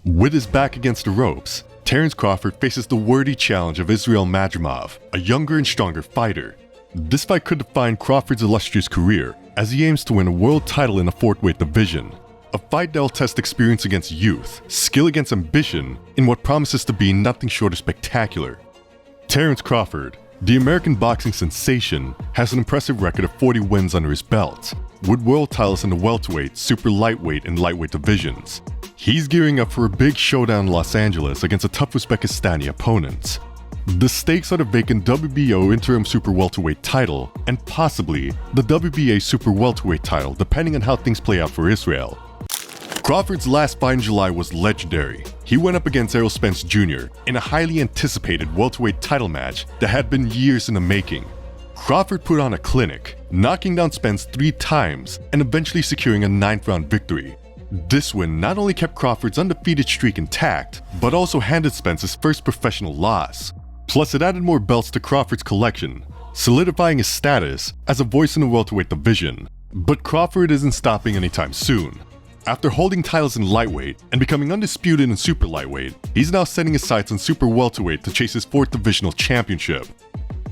With his back against the ropes, Terence Crawford faces the wordy challenge of Israil Madrimov, a younger and stronger fighter. This fight could define Crawford's illustrious career as he aims to win a world title in a fortweight division. A fight that will test experience against youth, skill against ambition, in what promises to be nothing short of spectacular. Terence Crawford, the American boxing sensation, has an impressive record of 40 wins under his belt, with world titles in the welterweight, super lightweight, and lightweight divisions. He's gearing up for a big showdown in Los Angeles against a tough Uzbekistani opponent. The stakes are the vacant WBO interim super welterweight title and possibly the WBA super welterweight title, depending on how things play out for Israil. Crawford's last fight in July was legendary. He went up against Errol Spence Jr. in a highly anticipated welterweight title match that had been years in the making. Crawford put on a clinic, knocking down Spence 3 times and eventually securing a 9th round victory. This win not only kept Crawford's undefeated streak intact, but also handed Spence his first professional loss. Plus, it added more belts to Crawford's collection, solidifying his status as a voice in the welterweight division. But Crawford isn't stopping anytime soon. After holding titles in lightweight and becoming undisputed in super lightweight, he's now setting his sights on super welterweight to chase his 4th divisional championship.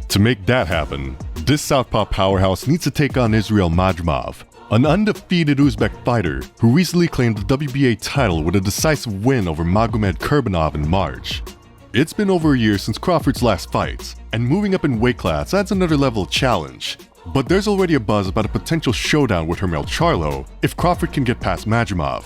To make that happen, this southpaw powerhouse needs to take on Israil Madrimov, an undefeated Uzbek fighter who recently claimed the WBA title with a decisive win over Magomed Kurbanov in March. It's been over a year since Crawford's last fight, and moving up in weight class adds another level of challenge. But there's already a buzz about a potential showdown with Hermel Charlo if Crawford can get past Madrimov.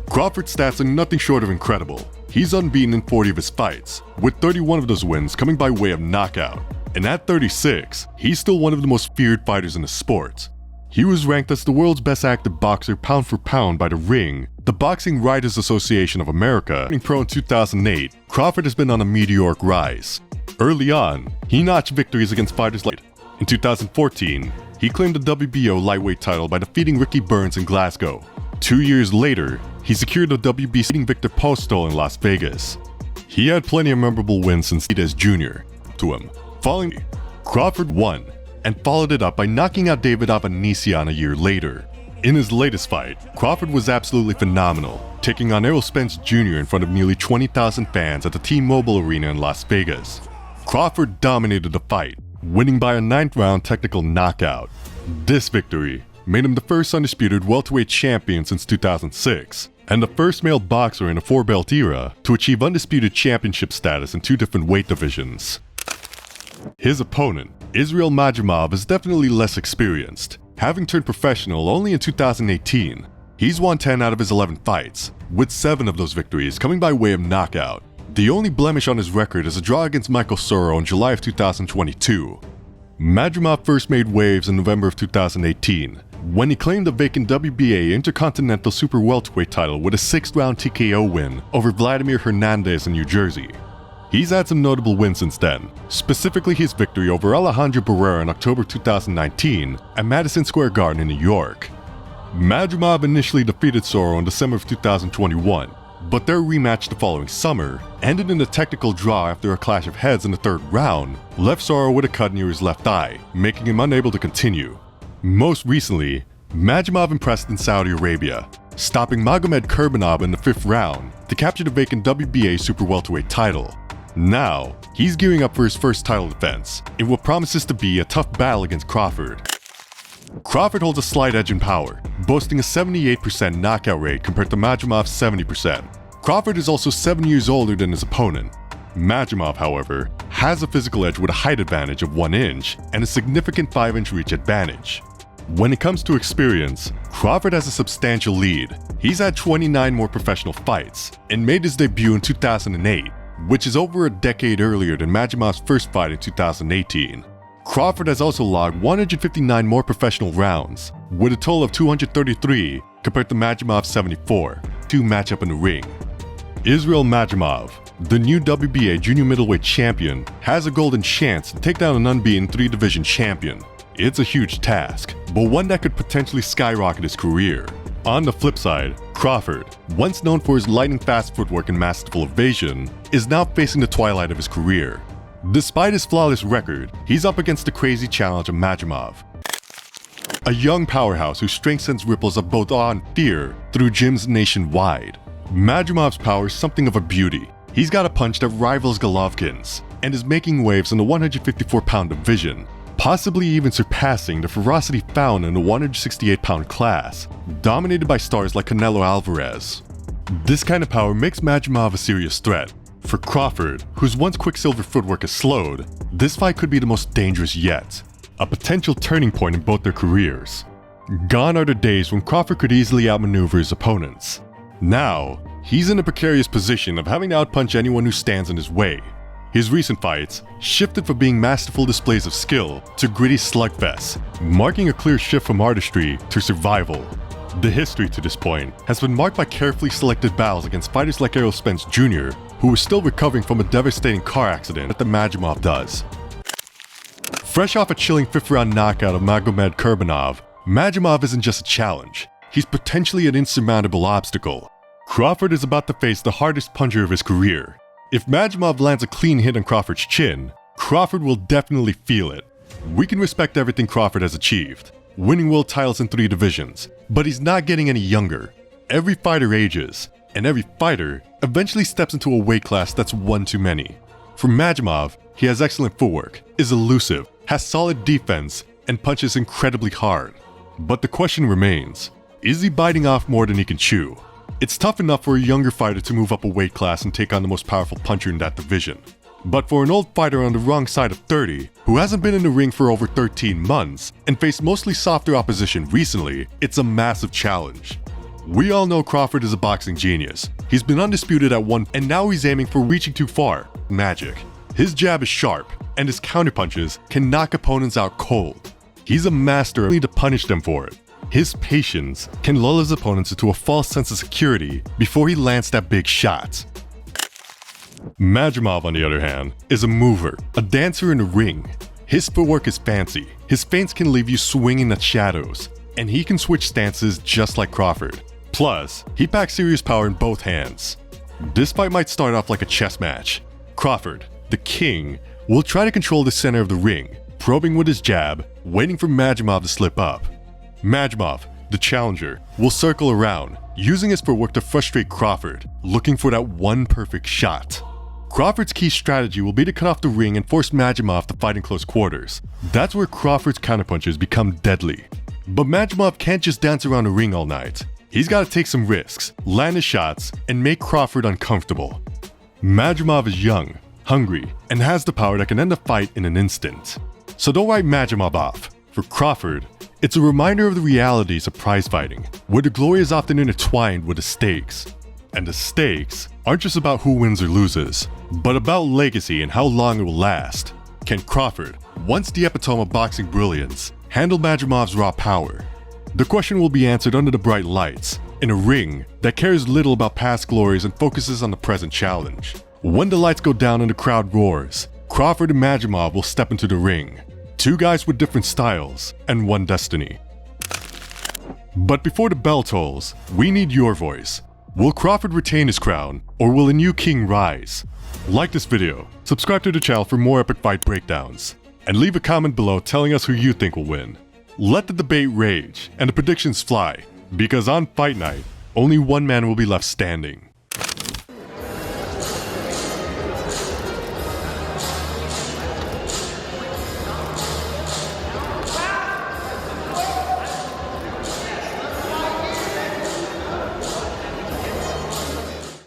Crawford's stats are nothing short of incredible. He's unbeaten in 40 of his fights, with 31 of those wins coming by way of knockout. And at 36, he's still one of the most feared fighters in the sport. He was ranked as the world's best active boxer pound for pound by The Ring, the Boxing Writers Association of America. Turning pro in 2008, Crawford has been on a meteoric rise. Early on, he notched victories against fighters like in 2014, he claimed the WBO lightweight title by defeating Ricky Burns in Glasgow. 2 years later, he secured the WBC beating Victor Postol in Las Vegas. He had plenty of memorable wins since Diaz Jr. to him. Following, Crawford won and followed it up by knocking out David Avanesyan a year later. In his latest fight, Crawford was absolutely phenomenal, taking on Errol Spence Jr. in front of nearly 20,000 fans at the T-Mobile Arena in Las Vegas. Crawford dominated the fight, winning by a 9th round technical knockout. This victory made him the first undisputed welterweight champion since 2006, and the first male boxer in a 4-belt era to achieve undisputed championship status in 2 different weight divisions. His opponent, Israil Madrimov, is definitely less experienced, having turned professional only in 2018. He's won 10 out of his 11 fights, with 7 of those victories coming by way of knockout. The only blemish on his record is a draw against Michael Soro in July of 2022. Madrimov first made waves in November of 2018, when he claimed the vacant WBA Intercontinental Super Welterweight title with a 6th round TKO win over Vladimir Hernandez in New Jersey. He's had some notable wins since then, specifically his victory over Alejandro Barrera in October 2019 at Madison Square Garden in New York. Madrimov initially defeated Soro in December of 2021, but their rematch the following summer ended in a technical draw after a clash of heads in the 3rd round left Soro with a cut near his left eye, making him unable to continue. Most recently, Madrimov impressed in Saudi Arabia, stopping Magomed Kurbanov in the 5th round to capture the vacant WBA Super Welterweight title. Now, he's gearing up for his first title defense in what promises to be a tough battle against Crawford. Crawford holds a slight edge in power, boasting a 78% knockout rate compared to Madrimov's 70%. Crawford is also 7 years older than his opponent. Madrimov, however, has a physical edge with a height advantage of 1 inch and a significant 5-inch reach advantage. When it comes to experience, Crawford has a substantial lead. He's had 29 more professional fights and made his debut in 2008, which is over a decade earlier than Madrimov's first fight in 2018. Crawford has also logged 159 more professional rounds, with a total of 233 compared to Madrimov's 74, to match up in the ring. Israil Madrimov, the new WBA junior middleweight champion, has a golden chance to take down an unbeaten 3-division champion. It's a huge task, but one that could potentially skyrocket his career. On the flip side, Crawford, once known for his lightning-fast footwork and masterful evasion, is now facing the twilight of his career. Despite his flawless record, he's up against the crazy challenge of Madrimov, a young powerhouse whose strength sends ripples of both awe and fear through gyms nationwide. Madrimov's power is something of a beauty. He's got a punch that rivals Golovkin's, and is making waves in the 154-pound division, possibly even surpassing the ferocity found in the 168-pound class, dominated by stars like Canelo Alvarez. This kind of power makes Madrimov a serious threat. For Crawford, whose once quicksilver footwork is slowed, this fight could be the most dangerous yet, a potential turning point in both their careers. Gone are the days when Crawford could easily outmaneuver his opponents. Now, he's in a precarious position of having to outpunch anyone who stands in his way. His recent fights shifted from being masterful displays of skill to gritty slugfests, marking a clear shift from artistry to survival. The history to this point has been marked by carefully selected battles against fighters like Errol Spence Jr., who was still recovering from a devastating car accident that the Madrimov does. Fresh off a chilling 5th-round knockout of Magomed Kurbanov, Madrimov isn't just a challenge, he's potentially an insurmountable obstacle. Crawford is about to face the hardest puncher of his career. If Madrimov lands a clean hit on Crawford's chin, Crawford will definitely feel it. We can respect everything Crawford has achieved, winning world titles in 3 divisions, but he's not getting any younger. Every fighter ages, and every fighter eventually steps into a weight class that's one too many. For Madrimov, he has excellent footwork, is elusive, has solid defense, and punches incredibly hard. But the question remains, is he biting off more than he can chew? It's tough enough for a younger fighter to move up a weight class and take on the most powerful puncher in that division. But for an old fighter on the wrong side of 30, who hasn't been in the ring for over 13 months and faced mostly softer opposition recently, it's a massive challenge. We all know Crawford is a boxing genius. He's been undisputed at one, and now he's aiming for reaching too far. Magic. His jab is sharp, and his counterpunches can knock opponents out cold. He's a master only to punish them for it. His patience can lull his opponents into a false sense of security before he lands that big shot. Madrimov, on the other hand, is a mover, a dancer in the ring. His footwork is fancy, his feints can leave you swinging at shadows, and he can switch stances just like Crawford. Plus, he packs serious power in both hands. This fight might start off like a chess match. Crawford, the king, will try to control the center of the ring, probing with his jab, waiting for Madrimov to slip up. Madrimov, the challenger, will circle around, using his footwork to frustrate Crawford, looking for that one perfect shot. Crawford's key strategy will be to cut off the ring and force Madrimov to fight in close quarters. That's where Crawford's counterpunches become deadly. But Madrimov can't just dance around the ring all night. He's got to take some risks, land his shots, and make Crawford uncomfortable. Madrimov is young, hungry, and has the power that can end a fight in an instant. So don't write Madrimov off. For Crawford, it's a reminder of the realities of prize fighting, where the glory is often intertwined with the stakes. And the stakes aren't just about who wins or loses, but about legacy and how long it will last. Can Crawford, once the epitome of boxing brilliance, handle Madrimov's raw power? The question will be answered under the bright lights, in a ring that cares little about past glories and focuses on the present challenge. When the lights go down and the crowd roars, Crawford and Madrimov will step into the ring. 2 guys with different styles, and one destiny. But before the bell tolls, we need your voice. Will Crawford retain his crown, or will a new king rise? Like this video, subscribe to the channel for more epic fight breakdowns, and leave a comment below telling us who you think will win. Let the debate rage, and the predictions fly, because on fight night, only one man will be left standing.